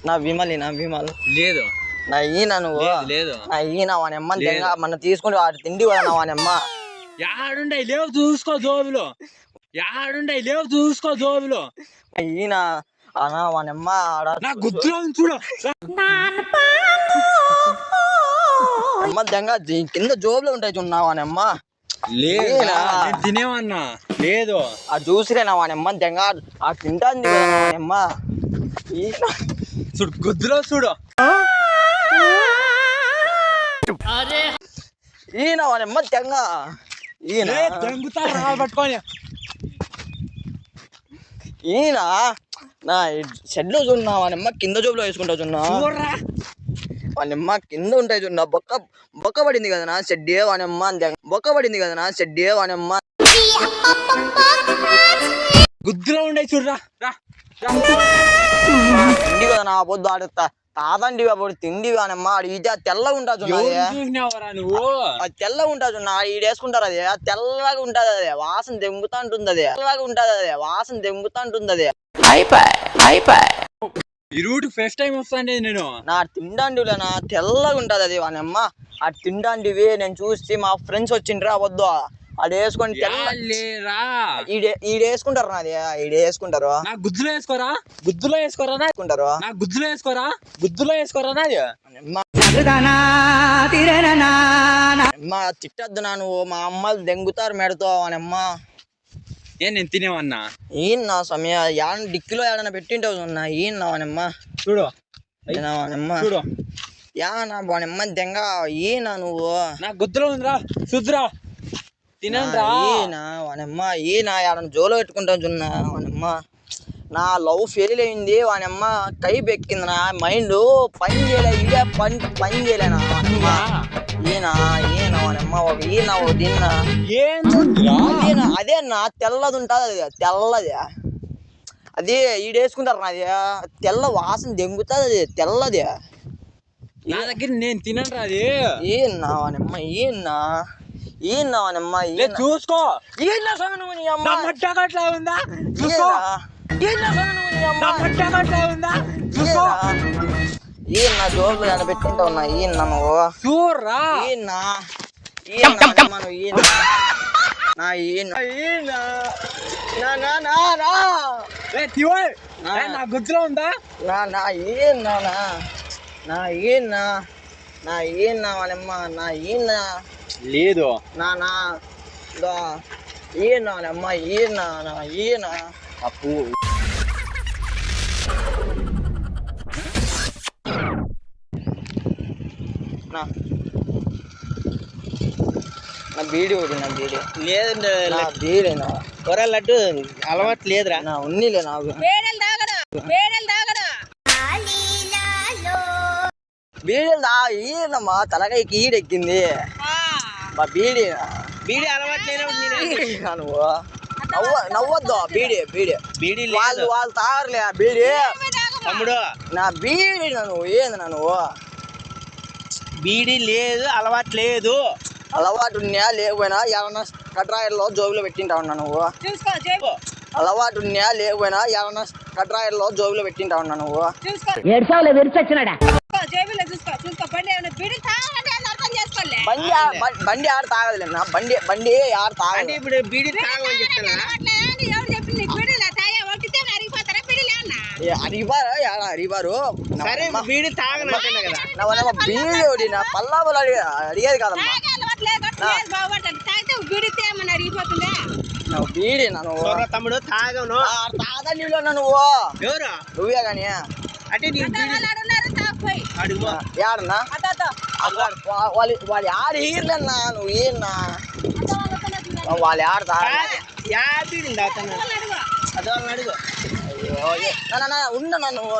నా విమల్ లేదు నా ఈయన నువ్వు లేదు నా ఈయన వానమ్మ దెంగ మన తీసుకుంటే వాడు తిండి కూడా నా వానమ్మ యాడుండే లేవు చూసుకో జోబులో ఈయన అనా వానమ్మ నా గుర్తులో చూడు అమ్మ దెంగ కింద జోబులో ఉంటాయి చూడు నా వానమ్మ లేదా తినేవన్నా లేదు ఆ చూసిరే నా వానమ్మ దెంగ ఆ తింటాంది కదా నా వానమ్మ చూడు గుద్దులో చూడు ఈయన వానమ్మ దెంగ ఈయన పట్టుకొని ఈయన నా షెడ్లో చూడన్నా వానమ్మ కింద జోబులో వేసుకుంటా చూడన్నా వానమ్మ కింద ఉంటాయి చూడన్నా బొక్క పడింది కదా నా షెడ్డే వానమ్మ బొక్క పడింది కదా నా షెడ్డే వానమ్మ గుద్దులో ఉండే చూడరా తిండి కదా నా పొద్దు ఆడుతా తాతండి అప్పుడు తిండి వానమ్మ అడిగితే తెల్లగా ఉంటా చూసినావరా నువ్వు అది తెల్లగా ఉంటా చూడ ఈడేసుకుంటారు అది తెల్లగా ఉంటది అది వాసన దెంగుతా ఉంటుంది అది తెల్లగా ఉంటది అది వాసన దెంగుతా ఉంటుంది అది ఈ రూట్ ఫస్ట్ టైం వస్తాండి నేను నా తిండాండివిలే నా తెల్లగా ఉంటది అది వానమ్మ ఆ తిండాండివి నేను చూసి మా ఫ్రెండ్స్ వచ్చిండ్రా వద్దు అది వేసుకొని ఈడేసుకుంటారు నాది ఈడేసుకుంటారు గుద్దులో వేసుకోరా నాది తిట్టద్దు నా నువ్వు మా అమ్మలు దెంగుతారు మెడతో వానమ్మ నేను తినేవన్నా ఈయన సమయ డిక్కిలో ఏడన్నా పెట్టింటావు నా ఈయన వానమ్మ చూడు చూడు నా వానమ్మ దెంగ ఈయన నువ్వు నా గుద్దులో ఉందిరా చూద్దురా తినండిరా వానమ్మ ఈయన ఏడన్నా జోలో పెట్టుకుంటావు చున్నా వానమ్మ నా లవ్ ఫెయిల్ అయింది వానమ్మ కై బెక్కింది నా మైండ్ పని చేయలే ఇదే పని చేయలేనా వానమ్మ ఈయన వానమ్మ ఒక ఈయన ఒక తిన్నా అదే నా తెల్లది ఉంటుంది అది తెల్లది అది ఈడేసుకుంటారు నాది తెల్ల వాసన దెంగుతుంది అది తెల్లది నా దగ్గర నేను తినండి అది ఈయన వానమ్మ చూసుకో ఈయన జోబులు ఏడ పెట్టుకుంటా ఉన్నా ఈయన నువ్వు చూర్రా నా గుర్తులో ఉందా వానమ్మ నా ఈయన లేదు ఈయనమ్మ ఈయన అప్పు నా బీడి ఒకటి నా బీడి లేదండి బీడేనా లడ్డు అలవాటు లేదురా నా ఉన్నీలే నాకు బీడీలు ఈయనమ్మా తలకాయకి ఈడెక్కింది మా బీడి అలవాటు నువ్వు నవ్వద్దు బీడి వాళ్ళు తాగరులే బీడి తమ్ముడు నా బీడి నువ్వు ఏంది నువ్వు బీడి లేదు అలవాటు లేదు అలవాటు ఉన్నాయా లేకపోయినా ఏమన్నా కట్రాయల్లో జోబులో పెట్టింటా ఉన్నా నువ్వు అలవాటు ఉన్నాయా లేకపోయినా ఏమన్నా కట్రాయల్లో జోబులో పెట్టింటా ఉన్నా నువ్వు బండి ఆడ తాగదులే బండి ఆడ తాగదు ఇప్పుడు బీడి తాగమని చెప్తాను అడిగారు సరే బీడి తాగనంటున్నా కదా బీడి నా పల్లాబులు అడిగేది కదమ్మా బీడి తమ్ముడు తాగను తాగని నువ్వు ఎవరు నువ్వే కానీ అంటే యాడన్నా వాళ్ళు ఆడ హీర్లేనా నువ్వు ఏనా వాళ్ళు ఆడతా అడుగు అయ్యో ఉన్నా నువ్వు